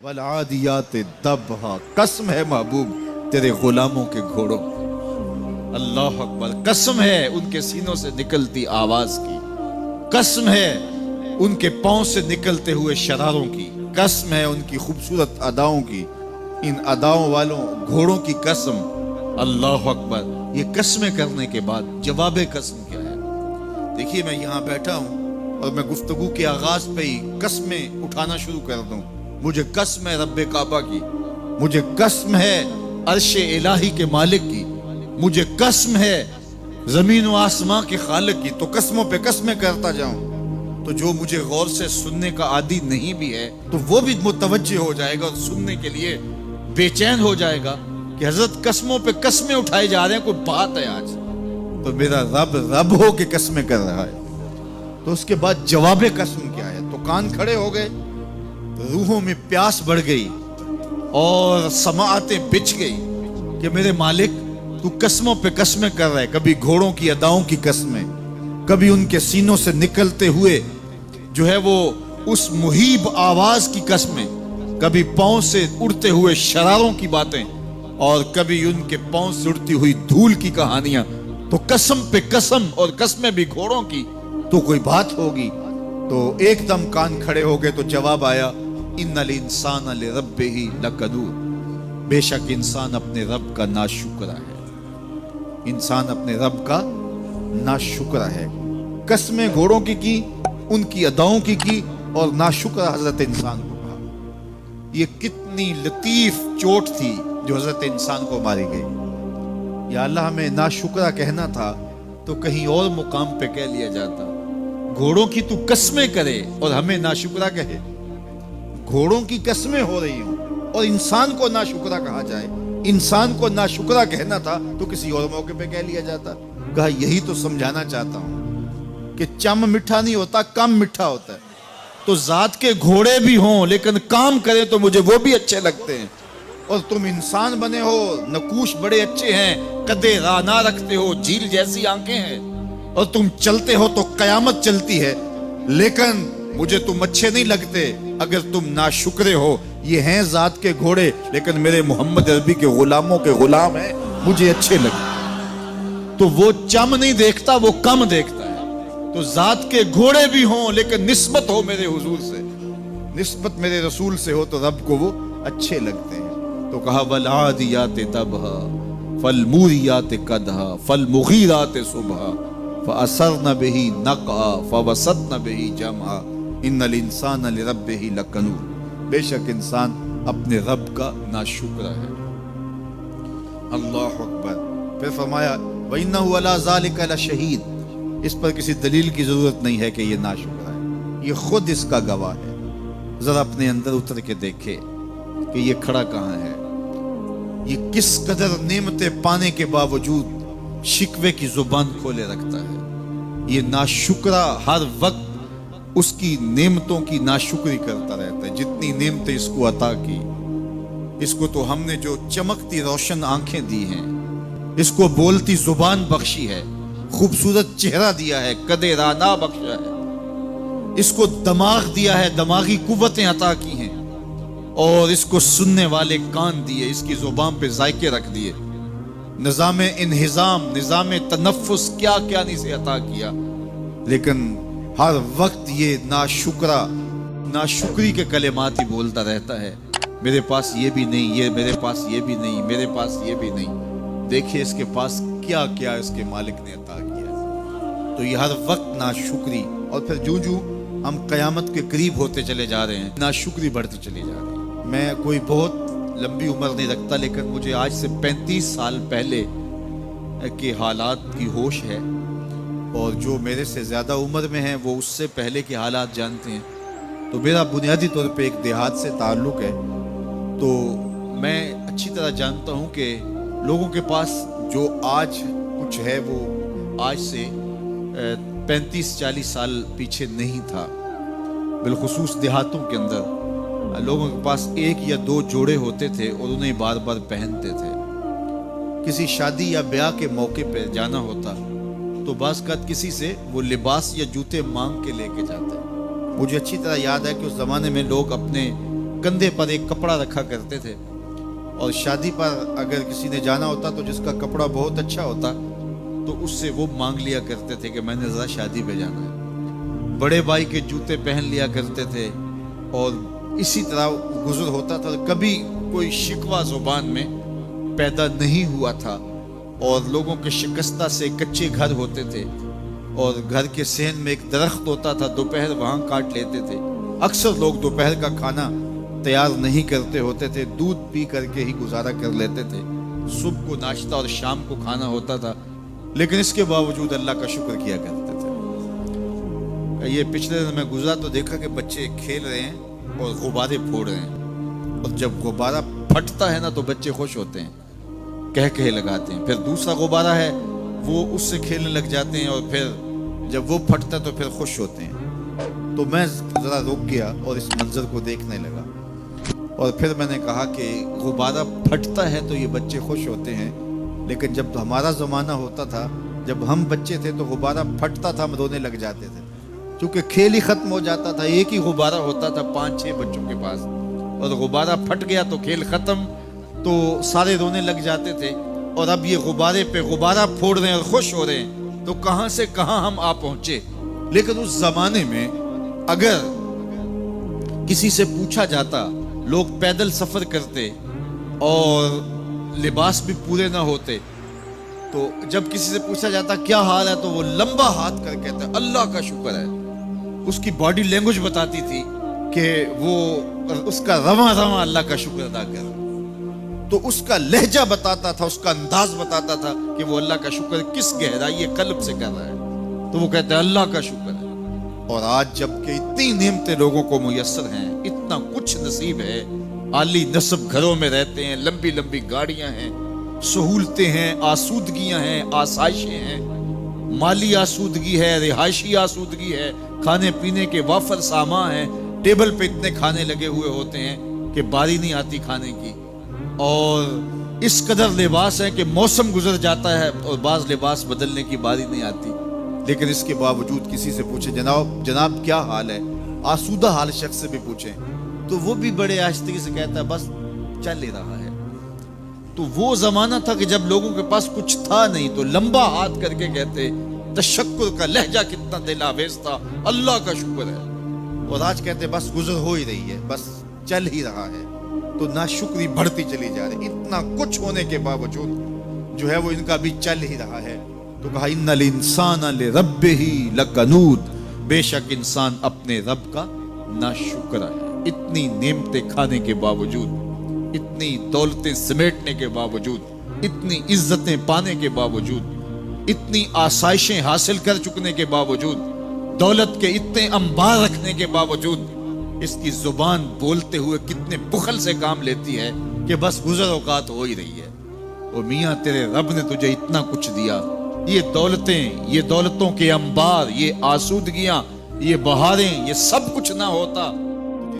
والعادیات ضبحا، قسم ہے محبوب تیرے غلاموں کے گھوڑوں، اللہ اکبر، قسم ہے ان کے سینوں سے نکلتی آواز کی، قسم ہے ان کے پاؤں سے نکلتے ہوئے شراروں کی، قسم ہے ان کی خوبصورت اداؤں کی، ان اداؤں والوں گھوڑوں کی قسم، اللہ اکبر۔ یہ قسمیں کرنے کے بعد جواب قسم کیا ہے؟ دیکھیے میں یہاں بیٹھا ہوں اور میں گفتگو کے آغاز پہ ہی قسمیں اٹھانا شروع کر دوں۔ مجھے قسم ہے رب کعبہ کی، مجھے قسم ہے عرش الہی کے مالک کی، مجھے قسم ہے زمین و آسمان کے خالق کی، تو قسموں پہ قسمیں کرتا جاؤں تو جو مجھے غور سے سننے کا عادی نہیں بھی ہے تو وہ بھی متوجہ ہو جائے گا اور سننے کے لیے بے چین ہو جائے گا کہ حضرت قسموں پہ قسمیں اٹھائے جا رہے ہیں، کوئی بات ہے آج تو میرا رب ہو کے قسمیں کر رہا ہے۔ تو اس کے بعد جواب قسم کیا ہے؟ تو کان کھڑے ہو گئے، روحوں میں پیاس بڑھ گئی اور سماعتیں بچھ گئی کہ میرے مالک تو قسموں پہ قسمیں کر رہا ہے، کبھی گھوڑوں کی اداؤں کی قسمیں، کبھی ان کے سینوں سے نکلتے ہوئے جو ہے وہ اس مہیب آواز کی قسمیں، کبھی پاؤں سے اڑتے ہوئے شراروں کی باتیں، اور کبھی ان کے پاؤں سے اڑتی ہوئی دھول کی کہانیاں۔ تو قسم پہ قسم، اور قسمیں بھی گھوڑوں کی، تو کوئی بات ہوگی۔ تو ایک دم کان کھڑے ہو گئے تو جواب آیا، ان الانسان لربہ لکنود، بے شک انسان اپنے رب کا ناشکرا ہے، انسان اپنے رب کا ناشکرا ہے۔ قسمیں گھوڑوں کی ان کی اداؤں کی اور ناشکرا حضرت انسان کو کہا۔ یہ کتنی لطیف چوٹ تھی جو حضرت انسان کو ماری گئی۔ یا اللہ، ہمیں ناشکرا کہنا تھا تو کہیں اور مقام پہ کہہ لیا جاتا۔ گھوڑوں کی تو قسمیں کرے اور ہمیں ناشکرا کہے، گھوڑوں کی قسمیں ہو رہی ہوں اور انسان کو ناشکرا کہا جائے۔ انسان کو ناشکرا کہنا تھا تو کسی اور موقع پہ کہہ لیا جاتا۔ کہا یہی تو سمجھانا چاہتا ہوں کہ چم میٹھا نہیں ہوتا، کم میٹھا ہوتا ہے۔ تو ذات کے گھوڑے بھی ہوں لیکن کام کریں تو مجھے وہ بھی اچھے لگتے ہیں، اور تم انسان بنے ہو، نقوش بڑے اچھے ہیں، قدِ رانا رکھتے ہو، جھیل جیسی آنکھیں ہیں، اور تم چلتے ہو تو قیامت چلتی ہے، لیکن مجھے تم اچھے نہیں لگتے اگر تم ناشکرے ہو۔ یہ ہیں ذات کے گھوڑے لیکن میرے محمد عربی کے غلاموں کے غلام ہیں، مجھے اچھے لگتے۔ تو وہ چم نہیں دیکھتا، وہ کم دیکھتا ہے۔ تو ذات کے گھوڑے بھی ہوں لیکن نسبت ہو میرے حضور سے، نسبت میرے رسول سے ہو تو رب کو وہ اچھے لگتے ہیں۔ تو کہا والعادیات ضبحا فالموریات قدحا فالمغیرات صبحا فأثرن به نقعا فوسطن به جمعا ان الانسان لربہ لکنود، بے شک انسان اپنے رب کا ناشکرا ہے۔ اللہ اکبر۔ پھر فرمایا وَإِنَّهُ عَلَىٰ ذَلِكَ لَشَهِيدٌ، اس پر کسی دلیل کی ضرورت نہیں ہے کہ یہ ناشکرا ہے، یہ خود اس کا گواہ ہے۔ ذرا اپنے اندر اتر کے دیکھے کہ یہ کھڑا کہاں ہے، یہ کس قدر نعمتیں پانے کے باوجود شکوے کی زبان کھولے رکھتا ہے۔ یہ ناشکرا ہر وقت اس کی نعمتوں کی ناشکری کرتا رہتا ہے۔ جتنی نعمتیں اس کو عطا کی، اس کو تو ہم نے جو چمکتی روشن آنکھیں دی ہیں، اس کو بولتی زبان بخشی ہے، خوبصورت چہرہ دیا ہے، قد رانا بخشا ہے، اس کو دماغ دیا ہے، دماغی قوتیں عطا کی ہیں، اور اس کو سننے والے کان دیے، اس کی زبان پہ ذائقے رکھ دیے، نظام انہضام، نظام تنفس، کیا کیا نہیں سے عطا کیا، لیکن ہر وقت یہ ناشکری کے کلمات ہی بولتا رہتا ہے۔ میرے پاس یہ بھی نہیں، یہ میرے پاس یہ بھی نہیں، میرے پاس یہ بھی نہیں۔ دیکھیں اس کے پاس کیا کیا اس کے مالک نے عطا کیا۔ تو یہ ہر وقت ناشکری، اور پھر جو ہم قیامت کے قریب ہوتے چلے جا رہے ہیں، ناشکری بڑھتی چلی جا رہی ہے۔ میں کوئی بہت لمبی عمر نہیں رکھتا، لیکن مجھے آج سے 35 سال پہلے کے حالات کی ہوش ہے، اور جو میرے سے زیادہ عمر میں ہیں وہ اس سے پہلے کے حالات جانتے ہیں۔ تو میرا بنیادی طور پہ ایک دیہات سے تعلق ہے، تو میں اچھی طرح جانتا ہوں کہ لوگوں کے پاس جو آج کچھ ہے وہ آج سے 35-40 سال پیچھے نہیں تھا۔ بالخصوص دیہاتوں کے اندر لوگوں کے پاس ایک یا دو جوڑے ہوتے تھے اور انہیں بار بار پہنتے تھے۔ کسی شادی یا بیاہ کے موقع پہ جانا ہوتا تو بعض اوقات کسی سے وہ لباس یا جوتے مانگ کے لے کے جاتے۔ مجھے اچھی طرح یاد ہے کہ اس زمانے میں لوگ اپنے کندھے پر ایک کپڑا رکھا کرتے تھے، اور شادی پر اگر کسی نے جانا ہوتا تو جس کا کپڑا بہت اچھا ہوتا تو اس سے وہ مانگ لیا کرتے تھے کہ میں نے ذرا شادی پہ جانا ہے۔ بڑے بھائی کے جوتے پہن لیا کرتے تھے، اور اسی طرح گزر ہوتا تھا۔ کبھی کوئی شکوہ زبان میں پیدا نہیں ہوا تھا، اور لوگوں کے شکستہ سے کچے گھر ہوتے تھے، اور گھر کے صحن میں ایک درخت ہوتا تھا، دوپہر وہاں کاٹ لیتے تھے۔ اکثر لوگ دوپہر کا کھانا تیار نہیں کرتے ہوتے تھے، دودھ پی کر کے ہی گزارا کر لیتے تھے۔ صبح کو ناشتہ اور شام کو کھانا ہوتا تھا، لیکن اس کے باوجود اللہ کا شکر کیا کرتے تھے۔ یہ پچھلے دن میں گزرا تو دیکھا کہ بچے کھیل رہے ہیں اور غبارے پھوڑ رہے ہیں، اور جب غبارہ پھٹتا ہے نا تو بچے خوش ہوتے ہیں، کہہ لگاتے ہیں۔ پھر دوسرا غبارہ ہے، وہ اس سے کھیلنے لگ جاتے ہیں، اور پھر جب وہ پھٹتا تو پھر خوش ہوتے ہیں۔ تو میں ذرا رک گیا اور اس منظر کو دیکھنے لگا، اور پھر میں نے کہا کہ غبارہ پھٹتا ہے تو یہ بچے خوش ہوتے ہیں، لیکن جب ہمارا زمانہ ہوتا تھا، جب ہم بچے تھے تو غبارہ پھٹتا تھا، ہم رونے لگ جاتے تھے، کیونکہ کھیل ہی ختم ہو جاتا تھا۔ ایک ہی غبارہ ہوتا تھا 5-6 بچوں کے پاس، اور غبارہ پھٹ گیا تو کھیل ختم، تو سارے رونے لگ جاتے تھے۔ اور اب یہ غبارے پہ غبارہ پھوڑ رہے ہیں اور خوش ہو رہے ہیں، تو کہاں سے کہاں ہم آ پہنچے۔ لیکن اس زمانے میں اگر کسی سے پوچھا جاتا، لوگ پیدل سفر کرتے اور لباس بھی پورے نہ ہوتے، تو جب کسی سے پوچھا جاتا کیا حال ہے تو وہ لمبا ہاتھ کر کہتا ہے اللہ کا شکر ہے۔ اس کی باڈی لینگویج بتاتی تھی کہ وہ اس کا رواں رواں اللہ کا شکر ادا کر، تو اس کا لہجہ بتاتا تھا، اس کا انداز بتاتا تھا کہ وہ اللہ کا شکر کس گہرائی قلب سے کر رہا ہے، تو وہ کہتے ہیں اللہ کا شکر ہے۔ اور آج جب کہ اتنی نعمتیں لوگوں کو میسر ہیں، اتنا کچھ نصیب ہے، عالی نصب گھروں میں رہتے ہیں، لمبی لمبی گاڑیاں ہیں، سہولتیں ہیں، آسودگیاں ہیں، آسائشیں ہیں، مالی آسودگی ہے، رہائشی آسودگی ہے، کھانے پینے کے وافر سامان ہیں، ٹیبل پہ اتنے کھانے لگے ہوئے ہوتے ہیں کہ باری نہیں آتی کھانے کی، اور اس قدر لباس ہے کہ موسم گزر جاتا ہے اور بعض لباس بدلنے کی باری نہیں آتی۔ لیکن اس کے باوجود کسی سے پوچھے جناب کیا حال ہے، آسودہ حال شخص سے بھی پوچھیں تو وہ بھی بڑے آہستگی سے کہتا ہے بس چل ہی رہا ہے۔ تو وہ زمانہ تھا کہ جب لوگوں کے پاس کچھ تھا نہیں تو لمبا ہاتھ کر کے کہتے، تشکر کا لہجہ کتنا دل آویز تھا، اللہ کا شکر ہے۔ اور آج کہتے بس گزر ہو ہی رہی ہے، بس چل ہی رہا ہے، تو ناشکری بڑھتی چلی جا رہی۔ اتنا کچھ ہونے کے باوجود جو ہے وہ ان کا بھی چل ہی رہا ہے۔ تو کہا ان الانسان لربہ لکنود، بے شک انسان اپنے رب کا ناشکرا ہے۔ اتنی نعمتیں کھانے کے باوجود، اتنی دولتیں سمیٹنے کے باوجود، اتنی عزتیں پانے کے باوجود، اتنی آسائشیں حاصل کر چکنے کے باوجود، دولت کے اتنے انبار رکھنے کے باوجود، اس کی زبان بولتے ہوئے کتنے بخل سے کام لیتی ہے کہ بس گزر اوقات ہو ہی رہی ہے۔ او میاں تیرے رب نے تجھے اتنا کچھ دیا، یہ دولتیں، یہ دولتوں کے انبار، یہ آسودگیاں، یہ بہاریں، یہ سب کچھ نہ ہوتا